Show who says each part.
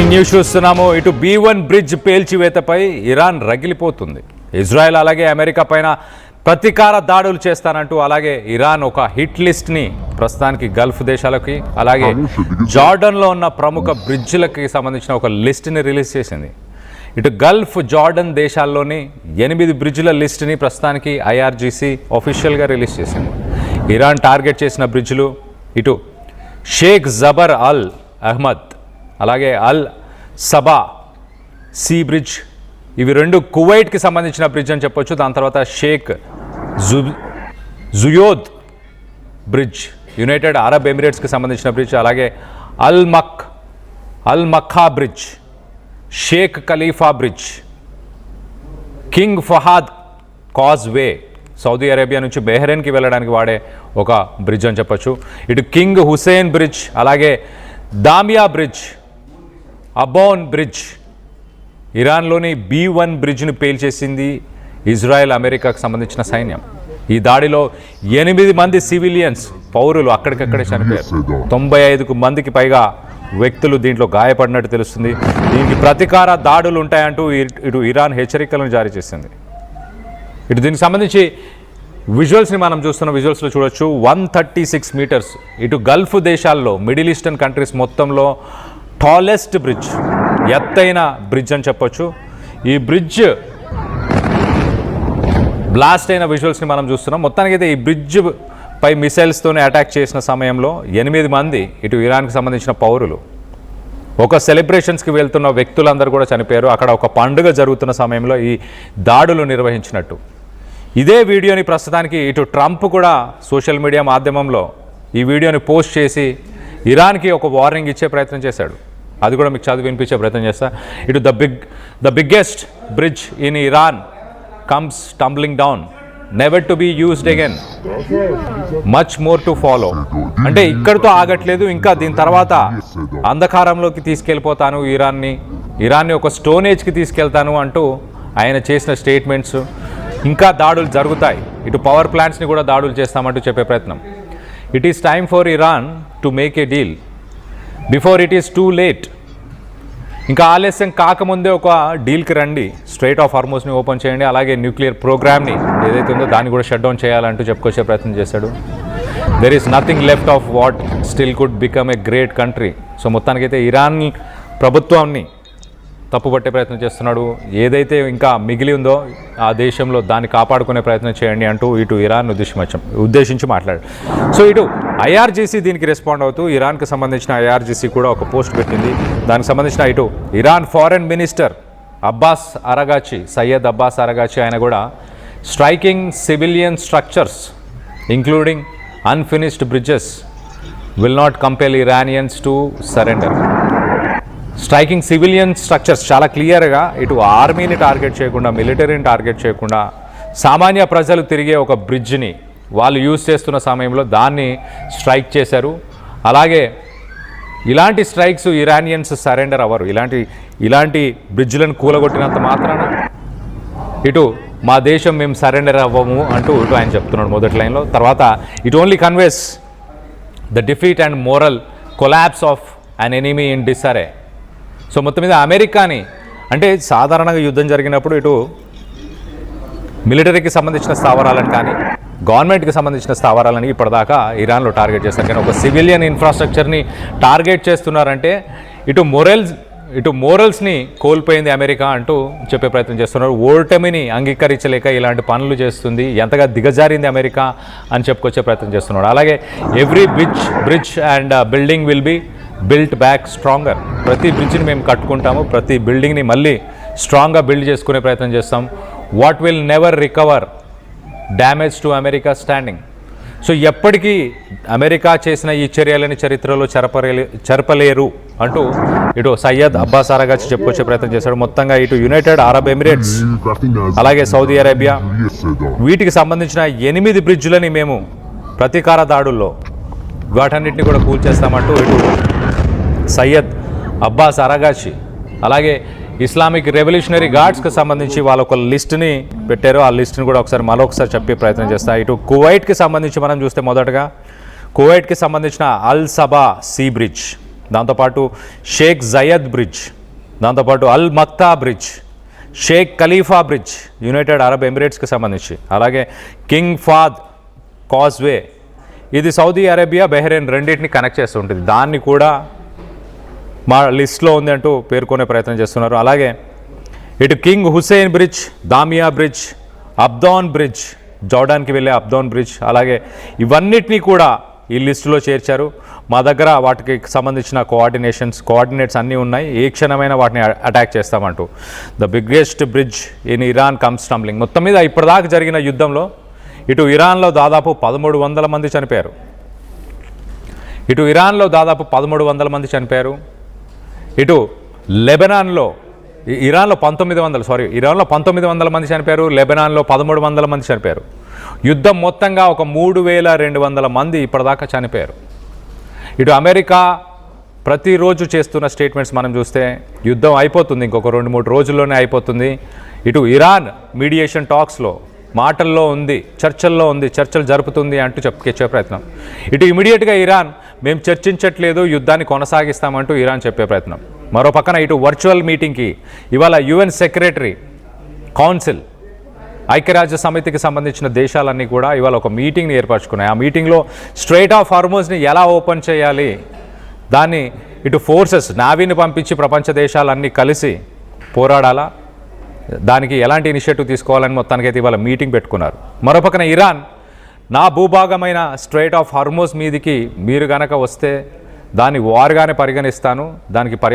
Speaker 1: Breaking news చూస్తున్నాము. ఇటు B1 bridge పేల్చివేతపై Iran రగిలిపోతుంది. Israel అలాగే అమెరికా పైన ప్రతీకార దాడులు చేస్తానంటూ అలాగే ఇరాన్ ఒక హిట్ లిస్ట్ని ప్రస్తుతానికి గల్ఫ్ దేశాలకి అలాగే జార్డన్లో ఉన్న ప్రముఖ బ్రిడ్జ్లకి సంబంధించిన ఒక లిస్ట్ని రిలీజ్ చేసింది. ఇటు గల్ఫ్ జార్డన్ దేశాల్లోని 8 బ్రిడ్జ్ల లిస్ట్ని ప్రస్తుతానికి IRGC ఆఫీషియల్గా రిలీజ్ చేసింది. ఇరాన్ టార్గెట్ చేసిన బ్రిడ్జ్లు ఇటు షేక్ జబర్ అల్ అహ్మద్ అలాగే అల్ సబా సీ బ్రిడ్జ్, ఇవి రెండు కువైట్కి సంబంధించిన బ్రిడ్జ్ అని చెప్పొచ్చు. దాని తర్వాత Sheikh Zayed bridge United Arab ఎమిరేట్స్కి సంబంధించిన బ్రిడ్జ్, అలాగే Al Makkah bridge, Sheikh Khalifa bridge, King Fahd causeway Saudi Arabia నుంచి బెహ్రెయిన్కి వెళ్ళడానికి వాడే ఒక బ్రిడ్జ్ అని చెప్పొచ్చు. ఇటు కింగ్ హుసేన్ బ్రిడ్జ్, అలాగే దామియా బ్రిడ్జ్, అబోన్ బ్రిడ్జ్. ఇరాన్లోని B1 బ్రిడ్జ్ను పేల్చేసింది ఇజ్రాయెల్ అమెరికాకు సంబంధించిన సైన్యం. ఈ దాడిలో 8 మంది సివిలియన్స్ పౌరులు అక్కడికక్కడే చనిపోయారు. 95 మందికి పైగా వ్యక్తులు దీంట్లో గాయపడినట్టు తెలుస్తుంది. దీనికి ప్రతీకార దాడులు ఉంటాయంటూ ఇటు ఇరాన్ హెచ్చరికలను జారీ చేసింది. ఇటు దీనికి సంబంధించి విజువల్స్ని మనం చూస్తున్న విజువల్స్లో చూడొచ్చు. 136 మీటర్స్, ఇటు గల్ఫ్ దేశాల్లో మిడిల్ ఈస్టర్న్ కంట్రీస్ మొత్తంలో టాలెస్ట్ బ్రిడ్జ్, ఎత్తైన బ్రిడ్జ్ అని చెప్పొచ్చు. ఈ బ్రిడ్జ్ బ్లాస్ట్ అయిన విజువల్స్ని మనం చూస్తున్నాం. మొత్తానికైతే ఈ బ్రిడ్జ్ పై మిసైల్స్తోనే అటాక్ చేసిన సమయంలో 8 మంది ఇటు ఇరాన్కి సంబంధించిన పౌరులు, ఒక సెలబ్రేషన్స్కి వెళ్తున్న వ్యక్తులందరూ కూడా చనిపోయారు. అక్కడ ఒక పండుగ జరుగుతున్న సమయంలో ఈ దాడులు నిర్వహించినట్టు ఇదే వీడియోని ప్రస్తుతానికి ఇటు ట్రంప్ కూడా సోషల్ మీడియా మాధ్యమంలో ఈ వీడియోని పోస్ట్ చేసి ఇరాన్కి ఒక వార్నింగ్ ఇచ్చే ప్రయత్నం చేశాడు. అది కూడా మీకు చదివి వినిపించే ప్రయత్నం చేస్తా. ఇటు the biggest bridge in Iran comes tumbling down, never to be used again, much more to follow. అంటే ఇక్కడితో ఆగట్లేదు, ఇంకా దీని తర్వాత అంధకారంలోకి తీసుకెళ్ళిపోతాను ఇరాన్ని ఒక స్టోన్ ఏజ్కి తీసుకెళ్తాను అంటూ ఆయన చేసిన స్టేట్మెంట్స్. ఇంకా దాడులు జరుగుతాయి, ఇటు పవర్ ప్లాంట్స్ని కూడా దాడులు చేస్తామంటూ చెప్పే ప్రయత్నం. It is time for Iran to make a deal before it is too late. ఇంకా ఆలస్యం కాకముందే ఒక డీల్కి రండి, స్ట్రైట్ ఆఫ్ హార్మోస్ని ఓపెన్ చేయండి, అలాగే న్యూక్లియర్ ప్రోగ్రామ్ని ఏదైతే ఉందో దాన్ని కూడా షట్ డౌన్ చేయాలంటూ చెప్పుకొచ్చే ప్రయత్నం చేశాడు. There is nothing left of what still could become a great country. So మొత్తానికైతే ఇరాన్ ప్రభుత్వాన్ని తప్పుపట్టే ప్రయత్నం చేస్తున్నాడు. ఏదైతే ఇంకా మిగిలి ఉందో ఆ దేశంలో దాన్ని కాపాడుకునే ప్రయత్నం చేయండి అంటూ ఇటు ఇరాన్ ఉద్దేశించి మాట్లాడాడు. సో ఇటు IRGC దీనికి రెస్పాండ్ అవుతూ ఇరాన్కి సంబంధించిన IRGC కూడా ఒక పోస్ట్ పెట్టింది. దానికి సంబంధించిన ఇటు Iran foreign minister Sayyid Abbas Araghchi ఆయన కూడా striking civilian structures including unfinished bridges will not compel Iranians to surrender. Striking civilian structures చాలా క్లియర్గా ఇటు ఆర్మీని టార్గెట్ చేయకుండా, మిలిటరీని టార్గెట్ చేయకుండా సామాన్య ప్రజలు తిరిగే ఒక బ్రిడ్జ్ని వాళ్ళు యూజ్ చేస్తున్న సమయంలో దాన్ని స్ట్రైక్ చేశారు. అలాగే ఇలాంటి స్ట్రైక్స్ ఇరానియన్స్ సరెండర్ అవ్వరు. ఇలాంటి బ్రిడ్జ్లను కూలగొట్టినంత మాత్రాన ఇటు మా దేశం మేము సరెండర్ అవ్వము అంటూ ఇటు ఆయన చెప్తున్నాడు మొదటి లైన్లో. తర్వాత it only conveys the defeat and moral collapse of an enemy in disarray. So మొత్తం మీద అమెరికాని, అంటే సాధారణంగా యుద్ధం జరిగినప్పుడు ఇటు మిలిటరీకి సంబంధించిన స్థావరాలను కానీ గవర్నమెంట్కి సంబంధించిన స్థావరాలని ఇప్పటిదాకా ఇరాన్లో టార్గెట్ చేస్తారు. కానీ ఒక సివిలియన్ ఇన్ఫ్రాస్ట్రక్చర్ని టార్గెట్ చేస్తున్నారంటే ఇటు మోరల్స్ని కోల్పోయింది అమెరికా అంటూ చెప్పే ప్రయత్నం చేస్తున్నారు. ఓటమిని అంగీకరించలేక ఇలాంటి పనులు చేస్తుంది, ఎంతగా దిగజారింది అమెరికా అని చెప్పుకొచ్చే ప్రయత్నం చేస్తున్నాడు. అలాగే every bridge and building will be built back stronger. ప్రతి బ్రిడ్జ్ని మేము కట్టుకుంటాము, ప్రతి బిల్డింగ్ని మళ్ళీ స్ట్రాంగ్గా బిల్డ్ చేసుకునే ప్రయత్నం చేస్తాం. What will never recover damage to America standing. So ఎప్పటికీ అమెరికా చేసిన ఈ చర్యలని చరిత్రలో చెరపలేరు అంటూ ఇటు సయ్యద్ అబ్బాస్ అరగాచి చెప్పుకొచ్చే ప్రయత్నం చేశాడు. మొత్తంగా ఇటు యునైటెడ్ అరబ్ ఎమిరేట్స్ అలాగే సౌదీ అరేబియా వీటికి సంబంధించిన 8 బ్రిడ్జ్లని మేము ప్రతీకార దాడుల్లో వాటన్నిటిని కూడా కూల్చేస్తామంటూ ఇటు సయ్యద్ అబ్బాస్ అరగాచి అలాగే ఇస్లామిక్ రెవల్యూషనరీ గార్డ్స్కి సంబంధించి వాళ్ళ ఒక లిస్ట్ని పెట్టారు. ఆ లిస్ట్ని కూడా మరొకసారి చెప్పే ప్రయత్నం చేస్తా. ఇటు కువైట్కి సంబంధించి మనం చూస్తే మొదటగా కువైట్కి సంబంధించిన అల్ సబా సీ బ్రిడ్జ్ దాంతోపాటు షేక్ జయద్ బ్రిడ్జ్, దాంతోపాటు అల్ Makta bridge, Sheikh Khalifa bridge United Arab ఎమిరేట్స్కి సంబంధించి, అలాగే కింగ్ ఫాద్ కాజ్వే, ఇది సౌదీ అరేబియా బెహ్రెయిన్ రెండింటిని కనెక్ట్ చేస్తూ ఉంటుంది. దాన్ని కూడా మా లిస్ట్లో ఉంది అంటూ పేర్కొనే ప్రయత్నం చేస్తున్నారు. అలాగే ఇటు King Hussein bridge, Damia bridge, Abdan bridge, జోర్డాన్కి వెళ్ళే అబ్దాన్ బ్రిడ్జ్, అలాగే ఇవన్నిటినీ కూడా ఈ లిస్టులో చేర్చారు. మా దగ్గర వాటికి సంబంధించిన కోఆర్డినేట్స్ అన్నీ ఉన్నాయి, ఏ క్షణమైనా వాటిని అటాక్ చేస్తామంటూ. The biggest bridge in Iran comes tumbling. మొత్తం మీద ఇప్పటిదాకా జరిగిన యుద్ధంలో ఇటు ఇరాన్లో దాదాపు 1300 మంది చనిపోయారు. ఇరాన్లో 1900 మంది చనిపోయారు, లెబనాన్లో 1300 మంది చనిపోయారు. యుద్ధం మొత్తంగా ఒక 3200 మంది ఇప్పటిదాకా చనిపోయారు. ఇటు అమెరికా ప్రతిరోజు చేస్తున్న స్టేట్మెంట్స్ మనం చూస్తే యుద్ధం అయిపోతుంది, ఇంకొక 2-3 రోజుల్లోనే అయిపోతుంది. ఇటు ఇరాన్ మీడియేషన్ టాక్స్లో, మాటల్లో ఉంది, చర్చలు జరుపుతుంది అంటూ చెప్పే ప్రయత్నం. ఇటు ఇమీడియట్గా ఇరాన్ మేము చర్చించట్లేదు, యుద్ధాన్ని కొనసాగిస్తామంటూ ఇరాన్ చెప్పే ప్రయత్నం. మరో పక్కన ఇటు వర్చువల్ మీటింగ్కి ఇవాళ యుఎన్ సెక్రటరీ కౌన్సిల్, ఐక్యరాజ్య సమితికి సంబంధించిన దేశాలన్నీ కూడా ఇవాళ ఒక మీటింగ్ని ఏర్పరచుకున్నాయి. ఆ మీటింగ్లో స్ట్రైట్ ఆఫ్ హార్మోజ్ని ఎలా ఓపెన్ చేయాలి, దాన్ని ఇటు ఫోర్సెస్ నావీని పంపించి ప్రపంచ దేశాలన్నీ కలిసి పోరాడాలా, దానికి ఎలాంటి ఇనిషియేటివ్ తీసుకోవాలని మొత్తానికైతే ఇవాళ మీటింగ్ పెట్టుకున్నారు. మరోపక్కన ఇరాన్ నా భూభాగమైన స్ట్రైట్ ఆఫ్ హార్మోజ్ మీదికి మీరు గనక వస్తే దాన్ని వార్గానే పరిగణిస్తాను, దానికి